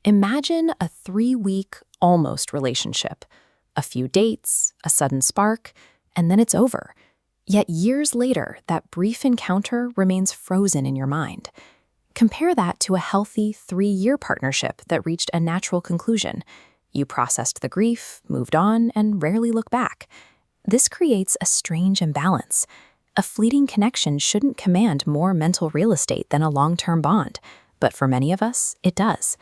Imagine a 3-week almost relationship. A few dates, a sudden spark, and then it's over. Yet years later, that brief encounter remains frozen in your mind. Compare that to a healthy 3-year partnership that reached a natural conclusion. You processed the grief, moved on, and rarely look back. This creates a strange imbalance. A fleeting connection shouldn't command more mental real estate than a long-term bond, but for many of us, it does.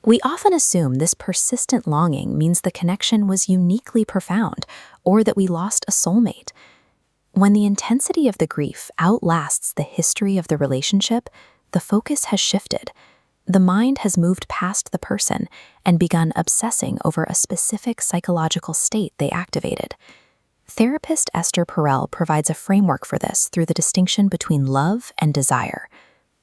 We often assume this persistent longing means the connection was uniquely profound or that we lost a soulmate. When the intensity of the grief outlasts the history of the relationship, the focus has shifted. The mind has moved past the person and begun obsessing over a specific psychological state they activated. Therapist Esther Perel provides a framework for this through the distinction between love and desire.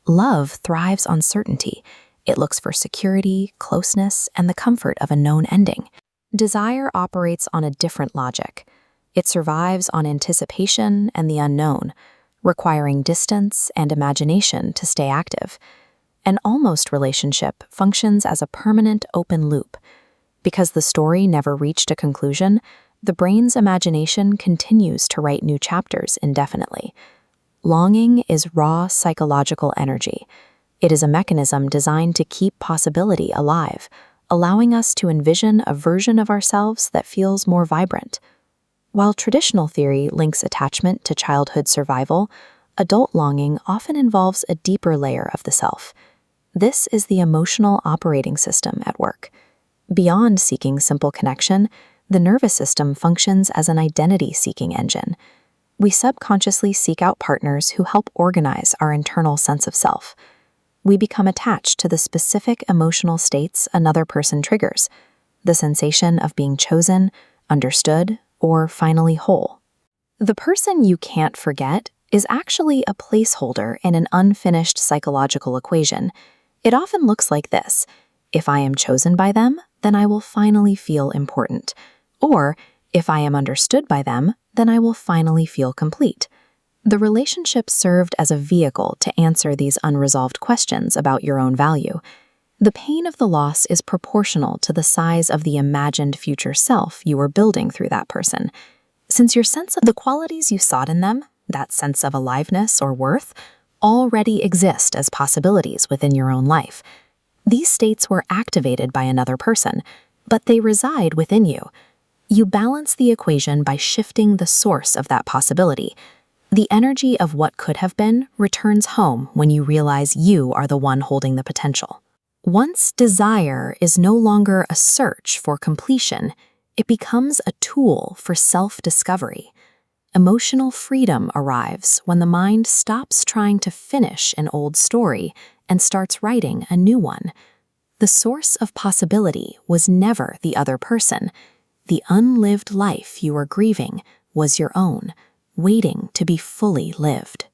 Love thrives on certainty. It looks for security, closeness, and the comfort of a known ending. Desire operates on a different logic. It survives on anticipation and the unknown, requiring distance and imagination to stay active. An almost relationship functions as a permanent open loop. Because the story never reached a conclusion, the brain's imagination continues to write new chapters indefinitely. Longing is raw psychological energy. It is a mechanism designed to keep possibility alive, allowing us to envision a version of ourselves that feels more vibrant. While traditional theory links attachment to childhood survival, adult longing often involves a deeper layer of the self. This is the emotional operating system at work. Beyond seeking simple connection, the nervous system functions as an identity-seeking engine. We subconsciously seek out partners who help organize our internal sense of self. We become attached to the specific emotional states another person triggers, the sensation of being chosen, understood, or finally whole. The person you can't forget is actually a placeholder in an unfinished psychological equation. It often looks like this: if I am chosen by them, then I will finally feel important. Or, if I am understood by them, then I will finally feel complete. The relationship served as a vehicle to answer these unresolved questions about your own value. The pain of the loss is proportional to the size of the imagined future self you were building through that person. Since your sense of the qualities you sought in them, that sense of aliveness or worth, already exist as possibilities within your own life. These states were activated by another person, but they reside within you. You balance the equation by shifting the source of that possibility. The energy of what could have been returns home when you realize you are the one holding the potential. Once desire is no longer a search for completion, it becomes a tool for self-discovery. Emotional freedom arrives when the mind stops trying to finish an old story and starts writing a new one. The source of possibility was never the other person. The unlived life you were grieving was your own, waiting to be fully lived.